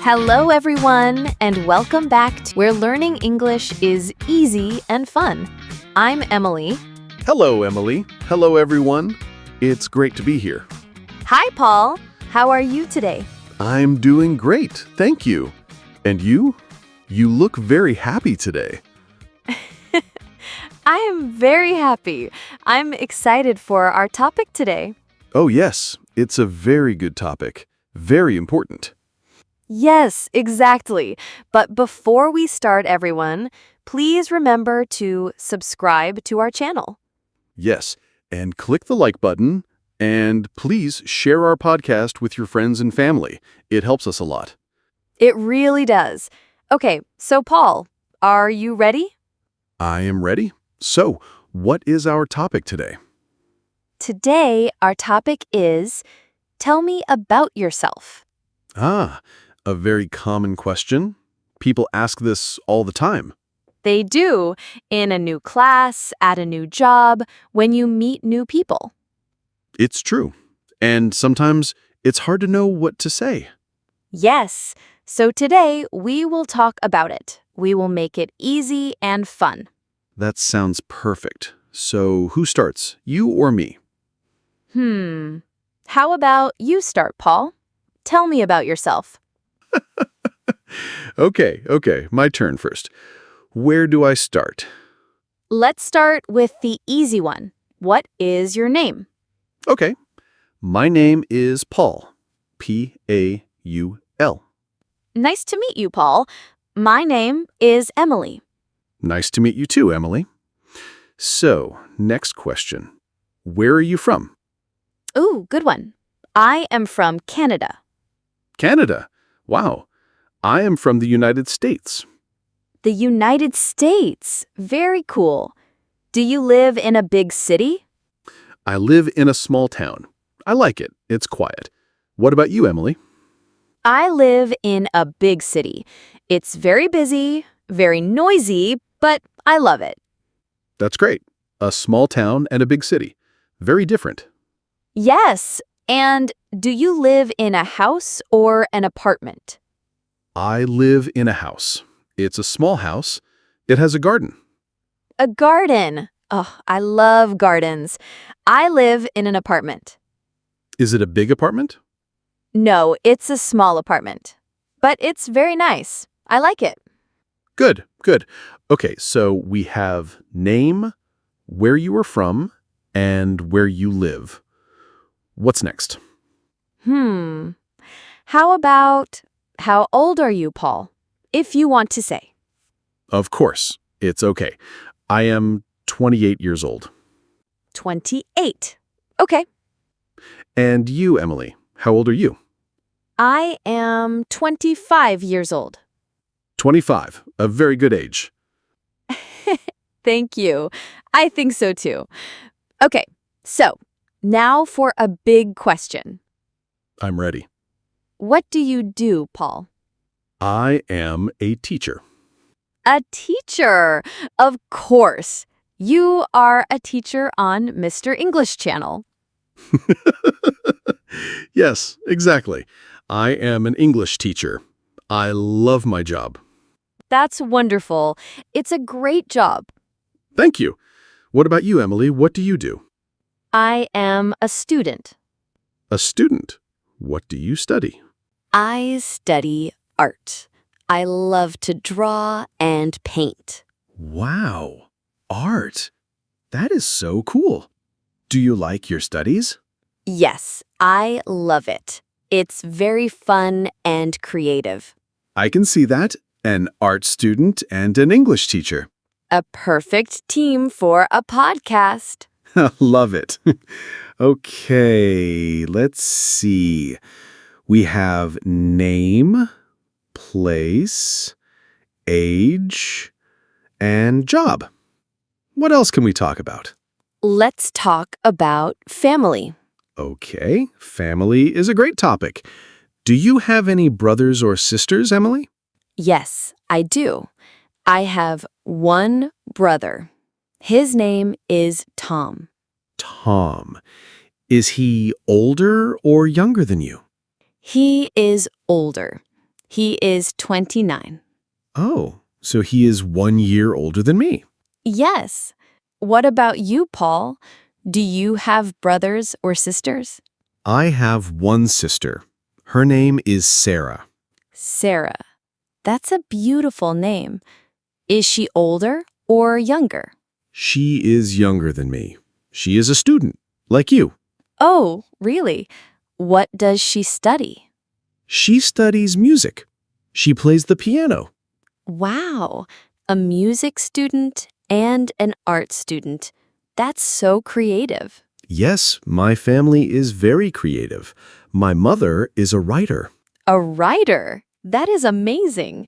Hello, everyone, and welcome back to Where Learning English is Easy and Fun. I'm Emily. Hello, Emily. Hello, everyone. It's great to be here. Hi, Paul. How are you today? I'm doing great, thank you. And you? You look very happy today. I am very happy. I'm excited for our topic today. Oh, yes, it's a very good topic. Very important. Yes, exactly. But before we start, everyone, please remember to subscribe to our channel. Yes, and click the like button, and please share our podcast with your friends and family. It helps us a lot. It really does. Okay, so Paul, are you ready? I am ready. So, what is our topic today? Today, our topic is Tell me about yourself. A very common question. People ask this all the time. They do, in a new class, at a new job, when you meet new people. It's true. And sometimes it's hard to know what to say. Yes, so today we will talk about it. We will make it easy and fun. That sounds perfect. So who starts, you or me? How about you start, Paul? Tell me about yourself. Okay, my turn first. Where do I start? Let's start with the easy one. What is your name? Okay, my name is Paul. P-A-U-L. Nice to meet you, Paul. My name is Emily. Nice to meet you too, Emily. So, next question. Where are you from? Ooh, good one. I am from Canada. Canada. Wow. I am from the United States. The United States. Very cool. Do you live in a big city? I live in a small town. I like it. It's quiet. What about you, Emily? I live in a big city. It's very busy, very noisy, but I love it. That's great. A small town and a big city. Very different. Yes. And do you live in a house or an apartment? I live in a house. It's a small house. It has a garden. A garden. Oh, I love gardens. I live in an apartment. Is it a big apartment? No, it's a small apartment. But it's very nice. I like it. Good. Okay, so we have name, where you are from, and where you live. What's next? How about, how old are you, Paul? If you want to say. Of course, it's okay. I am 28 years old. 28. Okay. And you, Emily, how old are you? I am 25 years old. 25, a very good age. Thank you. I think so too. Okay, so now for a big question. I'm ready. What do you do, Paul? I am a teacher. A teacher! Of course. You are a teacher on Mr. English Channel. Yes, exactly. I am an English teacher. I love my job. That's wonderful. It's a great job. Thank you. What about you, Emily? What do you do? I am a student. A student. What do you study? I study art. I love to draw and paint. Wow, art. That is so cool. Do you like your studies? Yes, I love it. It's very fun and creative. I can see that. An art student and an English teacher. A perfect team for a podcast. Love it. Okay, let's see. We have name, place, age, and job. What else can we talk about? Let's talk about family. Okay, family is a great topic. Do you have any brothers or sisters, Emily? Yes, I do. I have one brother. His name is Tom. Tom. Is he older or younger than you? He is older. He is 29. Oh, so he is 1 year older than me. Yes. What about you, Paul? Do you have brothers or sisters? I have one sister. Her name is Sarah. Sarah. That's a beautiful name. Is she older or younger? She is younger than me. She is a student, like you. Oh, really? What does she study? She studies music. She plays the piano. Wow, a music student and an art student. That's so creative. Yes, my family is very creative. My mother is a writer. A writer? That is amazing.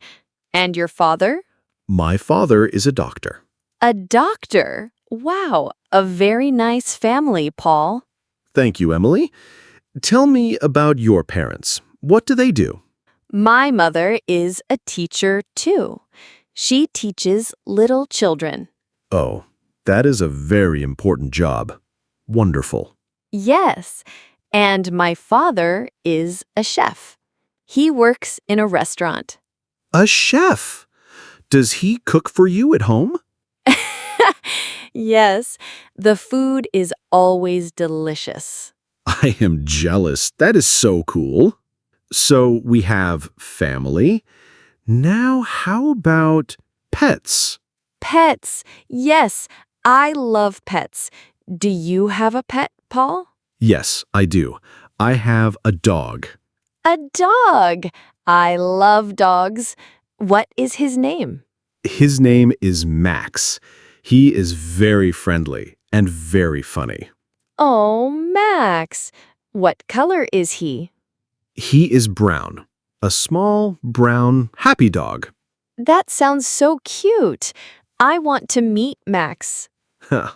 And your father? My father is a doctor. A doctor. Wow, a very nice family, Paul. Thank you, Emily. Tell me about your parents. What do they do? My mother is a teacher too. She teaches little children. Oh, that is a very important job. Wonderful. Yes, and my father is a chef. He works in a restaurant. A chef. Does he cook for you at home? Yes, the food is always delicious. I am jealous. That is so cool. So we have family. Now, how about pets? Pets. Yes, I love pets. Do you have a pet, Paul? Yes, I do. I have a dog. A dog. I love dogs. What is his name? His name is Max. He is very friendly and very funny. Oh, Max. What color is he? He is brown. A small, brown, happy dog. That sounds so cute. I want to meet Max.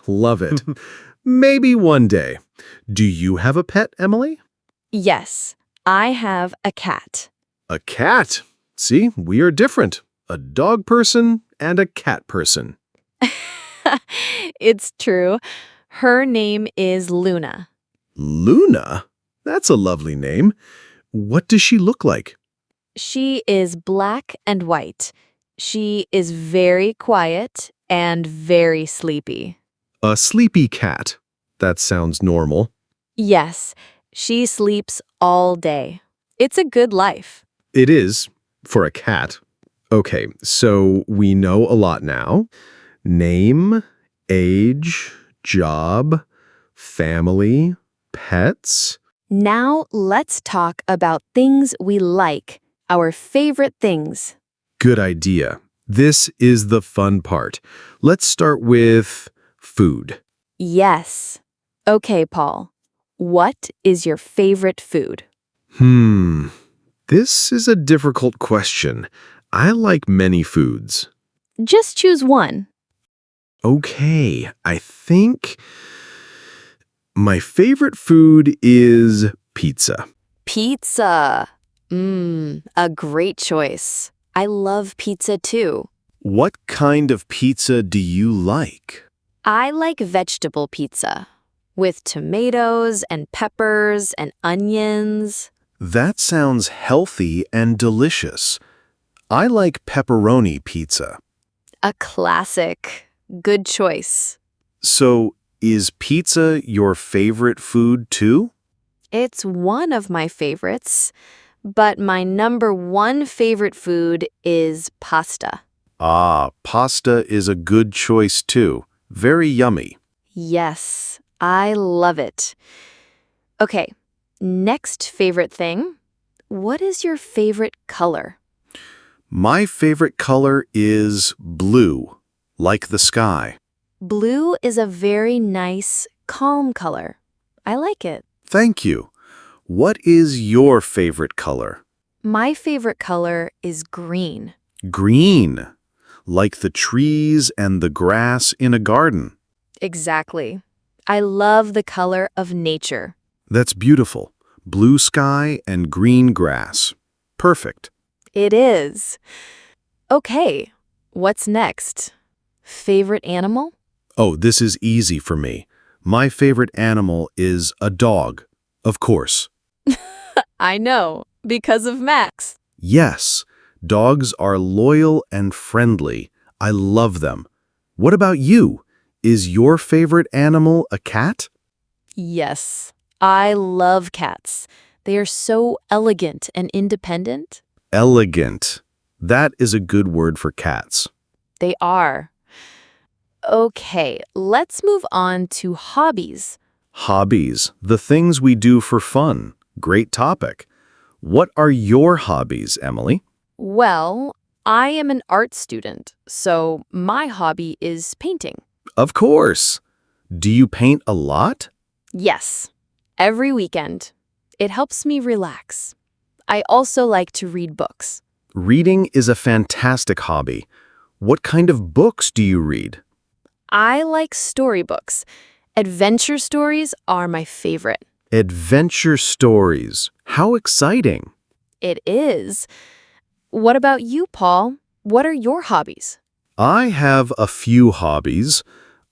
Love it. Maybe one day. Do you have a pet, Emily? Yes, I have a cat. A cat. See, we are different. A dog person and a cat person. It's true. Her name is Luna. Luna? That's a lovely name. What does she look like? She is black and white. She is very quiet and very sleepy. A sleepy cat. That sounds normal. Yes, she sleeps all day. It's a good life. It is, for a cat. Okay, so we know a lot now. Name, age, job, family, pets. Now let's talk about things we like, our favorite things. Good idea. This is the fun part. Let's start with food. Yes. Okay, Paul. What is your favorite food? This is a difficult question. I like many foods. Just choose one. Okay, I think my favorite food is pizza. Pizza. A great choice. I love pizza too. What kind of pizza do you like? I like vegetable pizza with tomatoes and peppers and onions. That sounds healthy and delicious. I like pepperoni pizza. A classic. Good choice. So, is pizza your favorite food too? It's one of my favorites, but my number one favorite food is pasta. Ah, pasta is a good choice too. Very yummy. Yes, I love it. Okay, next favorite thing. What is your favorite color? My favorite color is blue, like the sky. Blue is a very nice, calm color. I like it. Thank you. What is your favorite color? My favorite color is green. Green, like the trees and the grass in a garden. Exactly. I love the color of nature. That's beautiful. Blue sky and green grass. Perfect. It is. Okay, what's next? Favorite animal? Oh, this is easy for me. My favorite animal is a dog, of course. I know, because of Max. Yes, dogs are loyal and friendly. I love them. What about you? Is your favorite animal a cat? Yes, I love cats. They are so elegant and independent. Elegant. That is a good word for cats. They are. Okay, let's move on to hobbies. Hobbies, the things we do for fun. Great topic. What are your hobbies, Emily? Well, I am an art student, so my hobby is painting. Of course. Do you paint a lot? Yes, every weekend. It helps me relax. I also like to read books. Reading is a fantastic hobby. What kind of books do you read? I like storybooks. Adventure stories are my favorite. Adventure stories. How exciting. It is. What about you, Paul? What are your hobbies? I have a few hobbies.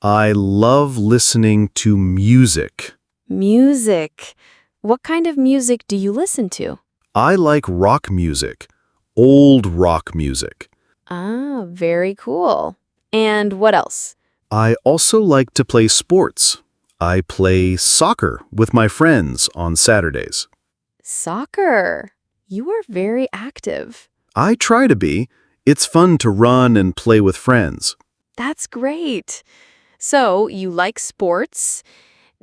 I love listening to music. Music. What kind of music do you listen to? I like rock music, old rock music. Ah, very cool. And what else? I also like to play sports. I play soccer with my friends on Saturdays. Soccer. You are very active. I try to be. It's fun to run and play with friends. That's great. So, you like sports.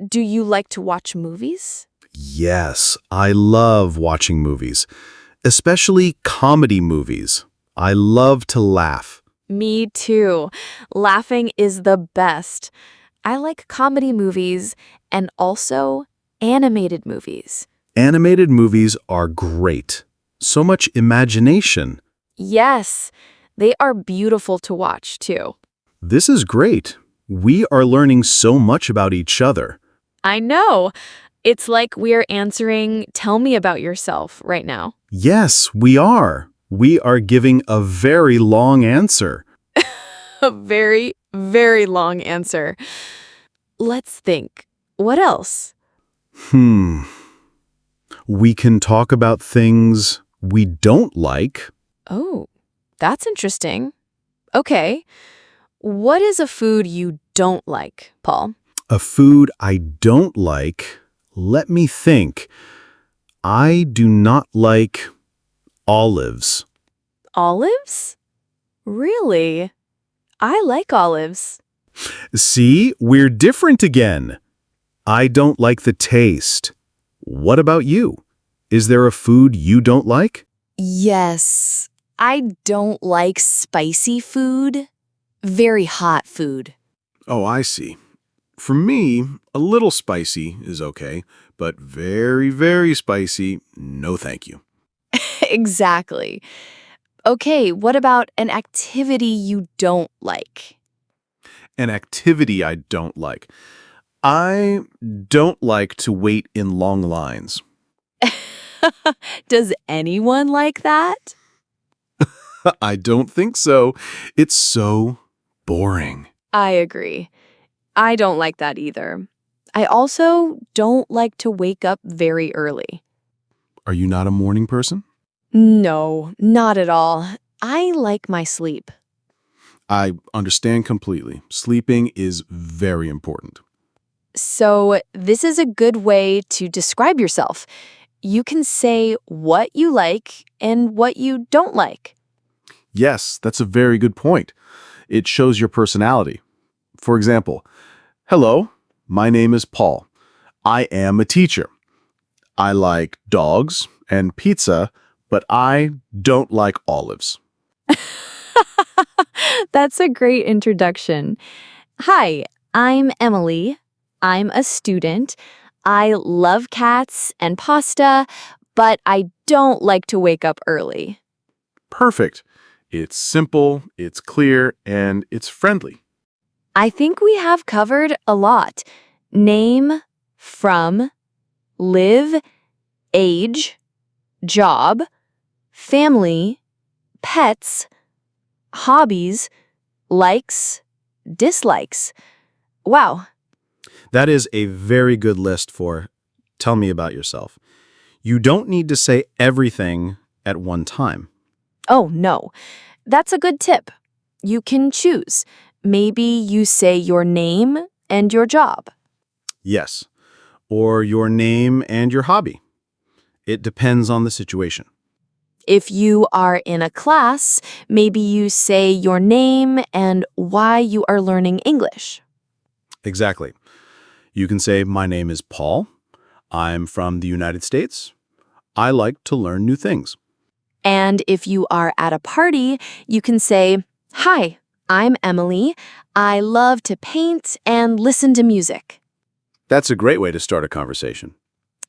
Do you like to watch movies? Yes, I love watching movies, especially comedy movies. I love to laugh. Me too. Laughing is the best. I like comedy movies and also animated movies. Animated movies are great. So much imagination. Yes, they are beautiful to watch too. This is great. We are learning so much about each other. I know. It's like we're answering, tell me about yourself right now. Yes, we are. We are giving a very long answer. A very, very long answer. Let's think. What else? We can talk about things we don't like. Oh, that's interesting. Okay. What is a food you don't like, Paul? A food I don't like. Let me think. I do not like olives. Olives? Really? I like olives. See, we're different again. I don't like the taste. What about you? Is there a food you don't like? Yes. I don't like spicy food. Very hot food. Oh, I see. For me, a little spicy is okay, but very, very spicy, no thank you. Exactly. Okay, what about an activity you don't like? An activity I don't like. I don't like to wait in long lines. Does anyone like that? I don't think so. It's so boring. I agree. I don't like that either. I also don't like to wake up very early. Are you not a morning person? No, not at all. I like my sleep. I understand completely. Sleeping is very important. So, this is a good way to describe yourself. You can say what you like and what you don't like. Yes, that's a very good point. It shows your personality. For example, hello, my name is Paul. I am a teacher. I like dogs and pizza, but I don't like olives. That's a great introduction. Hi, I'm Emily. I'm a student. I love cats and pasta, but I don't like to wake up early. Perfect. It's simple, it's clear, and it's friendly. I think we have covered a lot. Name, from, live, age, job, family, pets, hobbies, likes, dislikes. Wow. That is a very good list for tell me about yourself. You don't need to say everything at one time. Oh, no. That's a good tip. You can choose. Maybe you say your name and your job. Yes. Or your name and your hobby. It depends on the situation. If you are in a class, maybe you say your name and why you are learning English. Exactly. You can say, my name is Paul. I'm from the United States. I like to learn new things. And if you are at a party, you can say, hi, I'm Emily. I love to paint and listen to music. That's a great way to start a conversation.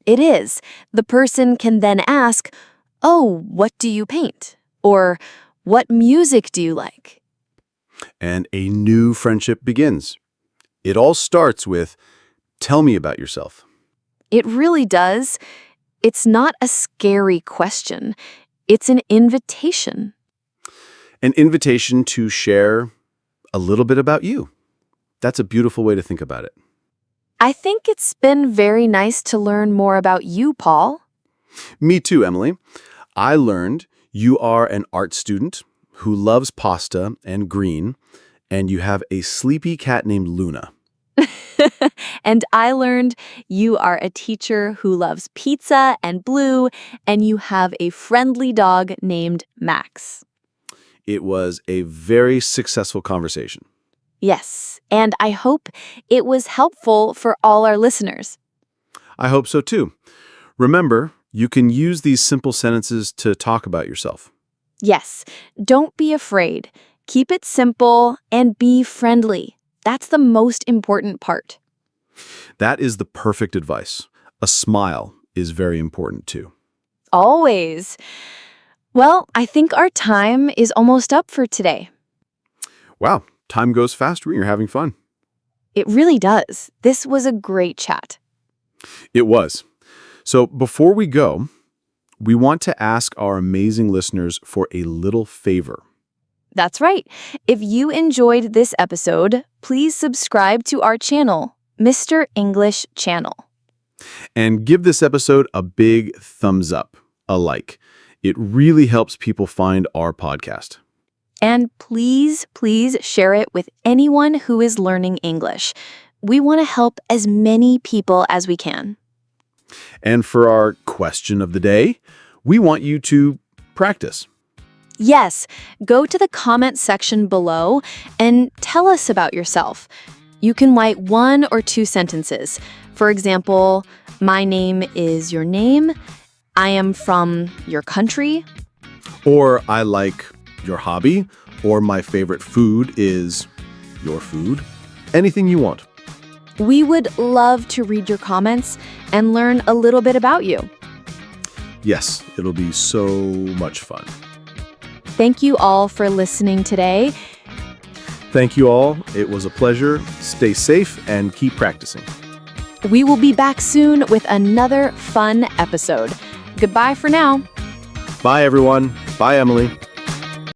It is. The person can then ask, oh, what do you paint? Or what music do you like? And a new friendship begins. It all starts with, tell me about yourself. It really does. It's not a scary question. It's an invitation. An invitation to share a little bit about you. That's a beautiful way to think about it. I think it's been very nice to learn more about you, Paul. Me too, Emily. I learned you are an art student who loves pasta and green, and you have a sleepy cat named Luna. And I learned you are a teacher who loves pizza and blue, and you have a friendly dog named Max. It was a very successful conversation. Yes, and I hope it was helpful for all our listeners. I hope so too. Remember, you can use these simple sentences to talk about yourself. Yes, don't be afraid. Keep it simple and be friendly. That's the most important part. That is the perfect advice. A smile is very important too. Always. Well, I think our time is almost up for today. Wow, time goes fast when you're having fun. It really does. This was a great chat. It was. So before we go, we want to ask our amazing listeners for a little favor. That's right. If you enjoyed this episode, please subscribe to our channel, Mr. English Channel. And give this episode a big thumbs up, a like. It really helps people find our podcast. And please, please share it with anyone who is learning English. We want to help as many people as we can. And for our question of the day, we want you to practice. Yes, go to the comment section below and tell us about yourself. You can write 1 or 2 sentences. For example, my name is your name. I am from your country. Or I like your hobby. Or my favorite food is your food. Anything you want. We would love to read your comments and learn a little bit about you. Yes, it'll be so much fun. Thank you all for listening today. Thank you all. It was a pleasure. Stay safe and keep practicing. We will be back soon with another fun episode. Goodbye for now. Bye, everyone. Bye, Emily.